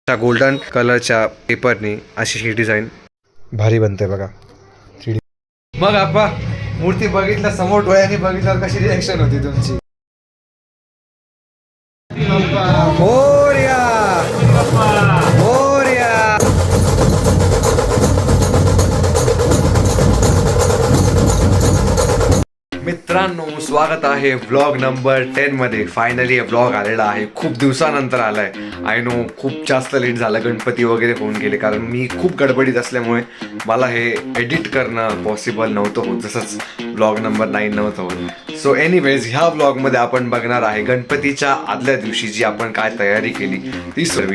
त्या गोल्डन कलरच्या पेपरनी अशी ही डिझाईन भारी बनते बघा 3D. मग आपण मूर्ती बघितल्या समोर डोळ्यांनी बघितल्यावर कशी रिॲक्शन होती तुमची? मोरया मोरया. मित्रांनो, स्वागत आहे व्लॉग नंबर 10 मध्ये. फायनली व्लॉग आलेला आहे, खूप दिवसानंतर आलाय. आय नो खूप जास्त लेट झालं, गणपती वगैरे होऊन गेले, कारण मी खूप गडबडीत असल्यामुळे मला हे एडिट करणं पॉसिबल नव्हतं होत, जसंच व्लॉग नंबर 9 नव्हतं होत. सो एनिवेज, ह्या व्लॉगमध्ये आपण बघणार आहे गणपतीच्या आदल्या दिवशी जी आपण काय तयारी केली ती सर्व,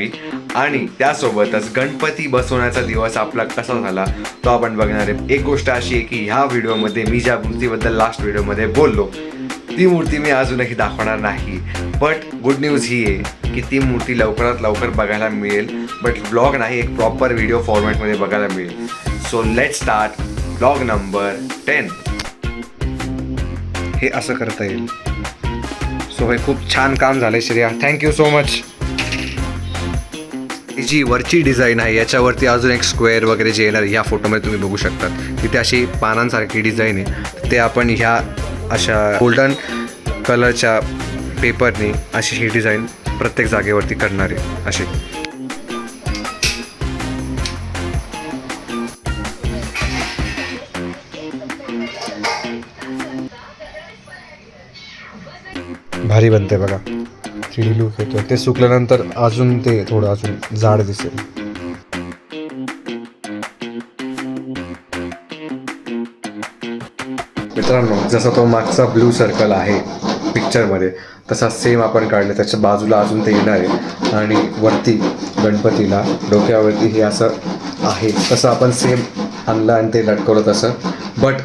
आणि त्यासोबतच गणपती बसवण्याचा दिवस आपला कसा झाला तो आपण बघणार आहे. एक गोष्ट अशी आहे की ह्या व्हिडिओमध्ये मी ज्या मूर्तीबद्दल लास्ट व्हिडिओमध्ये बोललो ती मूर्ती मी अजूनही दाखवणार नाही. बट गुड न्यूज ही आहे की ती मूर्ती लवकरात लवकर बघायला मिळेल, बट व्लॉग नाही, एक प्रॉपर व्हिडिओ फॉर्मॅटमध्ये बघायला मिळेल. So let's start vlog number 10. हे असं करता येईल. सो हे खूप छान काम झालंय श्रेया, थँक्यू सो मच. ही जी वरची डिझाईन आहे याच्यावरती अजून एक स्क्वेअर वगैरे जे येणार ह्या फोटोमध्ये तुम्ही बघू शकता. तिथे अशी पानांसारखी डिझाईन आहे, ते आपण ह्या अशा गोल्डन कलरच्या पेपरनी अशी ही डिझाईन प्रत्येक जागेवरती करणार आहे अशी. भारी बनते बघा, 3D लुक येतो. ते सुकल्यानंतर अजून ते थोडं अजून जाड दिसेल. मित्रांनो, जसा तो मागचा ब्लू सर्कल आहे पिक्चरमध्ये तसा सेम आपण काढलं, त्याच्या बाजूला अजून ते येणार आहे, आणि वरती गणपतीला डोक्यावरती हे असं आहे तसं आपण सेम आणलं आणि ते लटकवलं तसं. बट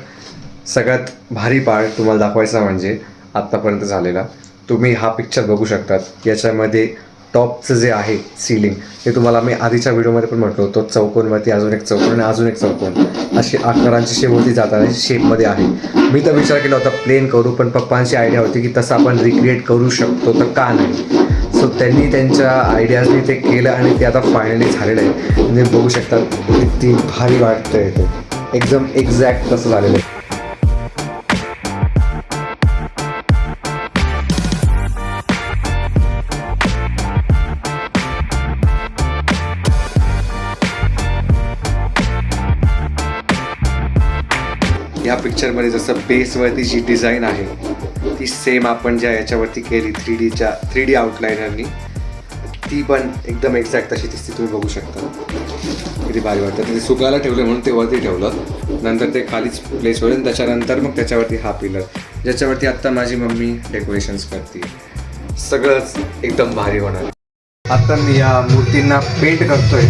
सगळ्यात भारी पार्ट तुम्हाला दाखवायचा म्हणजे आत्तापर्यंत झालेला. तुम्ही हा पिक्चर बघू शकतात, याच्यामध्ये टॉपचं जे आहे सीलिंग ते तुम्हाला मी आधीच्या व्हिडिओमध्ये पण म्हटलं होतं, चौकोनवरती अजून एक चौकोन आणि अजून एक चौकोन अशी आकारांची शेवटी जाताना शेपमध्ये आहे. मी तर विचार केला होता प्लेन करू, पण पप्पांची आयडिया होती की तसं आपण रिक्रिएट करू शकतो तर का नाही. सो त्यांनी त्यांच्या आयडियाजनी ते केलं आणि ते आता फायनली झालेलं आहे. म्हणजे बघू शकतात किती भारी वाटतंय, ते एकदम एक्झॅक्ट तसं झालेलं आहे. या पिक्चरमध्ये जसं बेसवरती जी डिझाईन आहे ती सेम आपण ज्या याच्यावरती केली 3D आउटलाईनरनी, ती पण एकदम एक्झॅक्ट तशी दिसते. तुम्ही बघू शकता किती भारी वाटतं. ते सुकायला ठेवलं म्हणून ते वरती ठेवलं, नंतर ते खालीच प्लेस होईल, त्याच्यानंतर मग त्याच्यावरती हा पिलर ज्याच्यावरती आत्ता माझी मम्मी डेकोरेशन्स करते. सगळंच एकदम भारी होणार. आत्ता मी या मूर्तींना पेंट करतोय.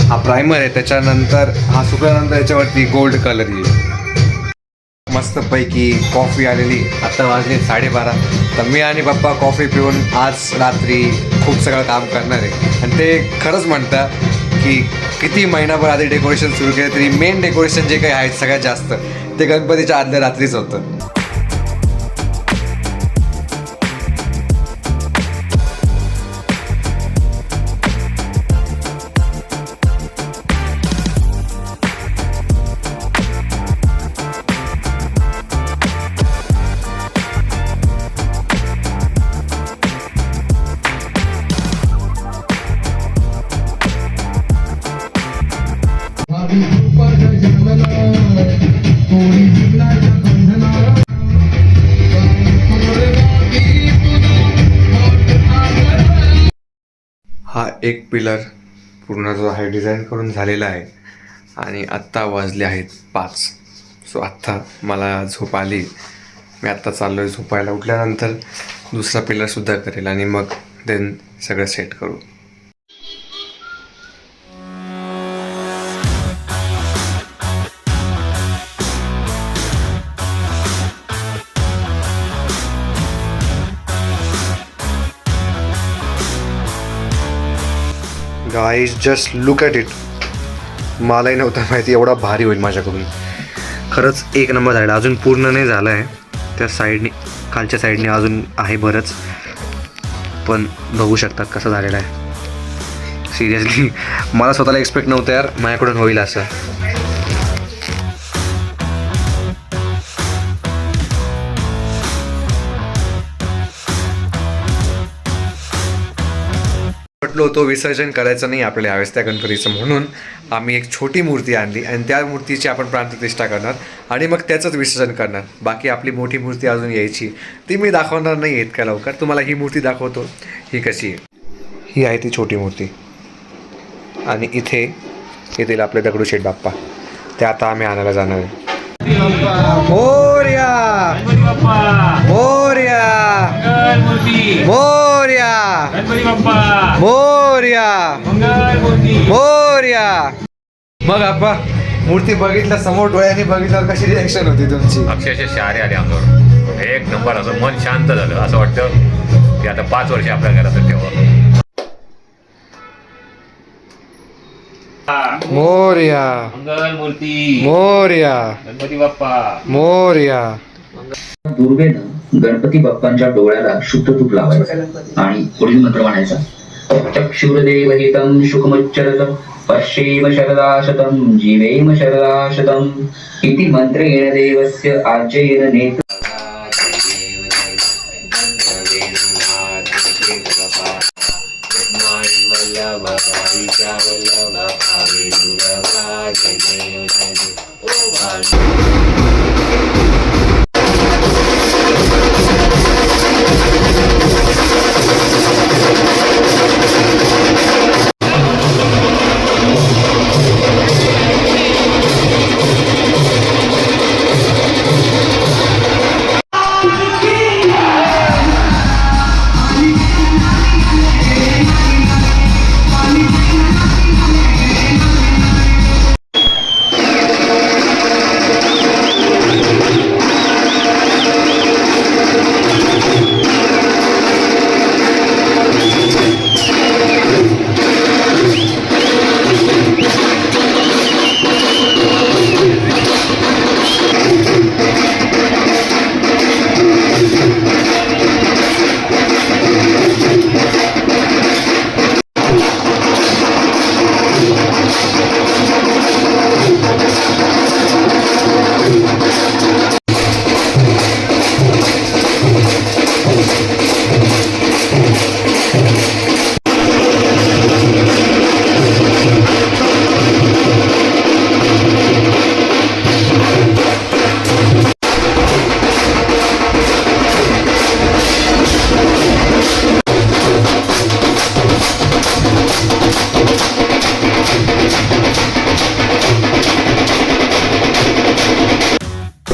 हा प्रायमर आहे, त्याच्यानंतर हा सुकल्यानंतर याच्यावरती गोल्ड कलर येईल. मस्तपैकी कॉफी आलेली, आत्ता वाजले 12:30. तर मी आणि पप्पा कॉफी पिऊन आज रात्री खूप सगळं काम करणार आहे. आणि ते खरंच म्हणतात की किती महिनाभर आधी डेकोरेशन सुरू केलं तरी मेन डेकोरेशन जे काही आहे सगळ्यात जास्त ते गणपतीच्या आदल्या रात्रीच होतं. हा एक पिलर पूर्ण जो आहे डिझाईन करून झालेला आहे, आणि आत्ता वाजले आहेत 5. सो आत्ता मला झोप आली, मी आत्ता चाललो आहे झोपायला. उठल्यानंतर दुसरा पिलरसुद्धा करेल आणि मग देन सगळं सेट करू. Guys just look at it. मलाही नव्हतं माहिती एवढा भारी होईल माझ्याकडून. खरंच एक नंबर झालेला. अजून पूर्ण नाही झालं आहे, त्या साईडने खालच्या साईडने अजून आहे बरंच, पण बघू शकता कसं झालेलं आहे. सिरियसली मला स्वतःला एक्सपेक्ट नव्हतं यार माझ्याकडून होईल असं. म्हटलो होतो विसर्जन करायचं नाही आपल्याला यावेळेस त्या गणपतीचं, म्हणून आम्ही एक छोटी मूर्ती आणली आणि त्या मूर्तीची आपण प्राणप्रतिष्ठा करणार आणि मग त्याचंच विसर्जन करणार. बाकी आपली मोठी मूर्ती अजून यायची, ती मी दाखवणार नाही इतक्या लवकर. तुम्हाला ही मूर्ती दाखवतो ही कशी आहे. ही आहे ती छोटी मूर्ती आणि इथे येतील आपले दगडूशेठ बाप्पा, ते आता आम्ही आणायला जाणार आहे. मोरया मोरया मोरया मोरया मोरया. मग आप्पा मूर्ती बघितलं समोर डोळ्याने बघितल्यावर कशी रिॲक्शन होती तुमची? अक्षरशः शहारे आले अंगावर, एक नंबर. असं मन शांत झालं, असं वाटतं की आता 5 वर्ष आपल्या घरात ठेवा. मोरया मंगल मूर्ती मोरया गणपती बाप्पा मोरया. दुर्वेनं गणपती बाप्पांच्या डोळ्याला शुद्ध तूप लावायचं आणि पुढील मंत्र म्हणायचा. चक्षुर्देव हितं शुकमुच्चरत पश्येम शरदा शतं जीवेम शरदा शतं इति मंत्रेण देवस्य आज्येन नेत्र.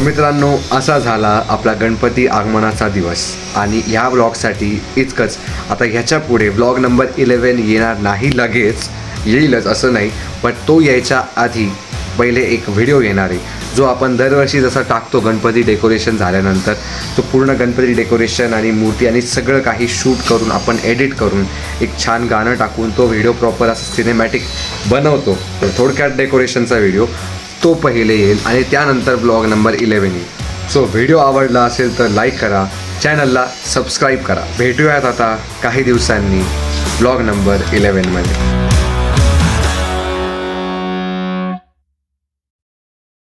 मित्रांनो असा झाला आपला गणपती आगमनाचा दिवस आणि ह्या ब्लॉगसाठी इतकंच. आता ह्याच्या पुढे ब्लॉग नंबर 11 येणार नाही, लगेच येईलच असं नाही, पण तो यायच्या आधी पहिले एक व्हिडिओ येणार आहे जो आपण दरवर्षी जसा टाकतो गणपती डेकोरेशन झाल्यानंतर. तो पूर्ण गणपती डेकोरेशन आणि मूर्ती आणि सगळं काही शूट करून आपण एडिट करून एक छान गाणं टाकून तो व्हिडिओ प्रॉपर असं सिनेमॅटिक बनवतो. तर थोडक्यात डेकोरेशनचा व्हिडिओ तो पहिले येईल आणि त्यानंतर ब्लॉग नंबर 11 येईल. सो व्हिडिओ आवडला असेल तर लाईक करा, चॅनलला सबस्क्राईब करा. भेटूयात आता काही दिवसांनी ब्लॉग नंबर 11 मध्ये.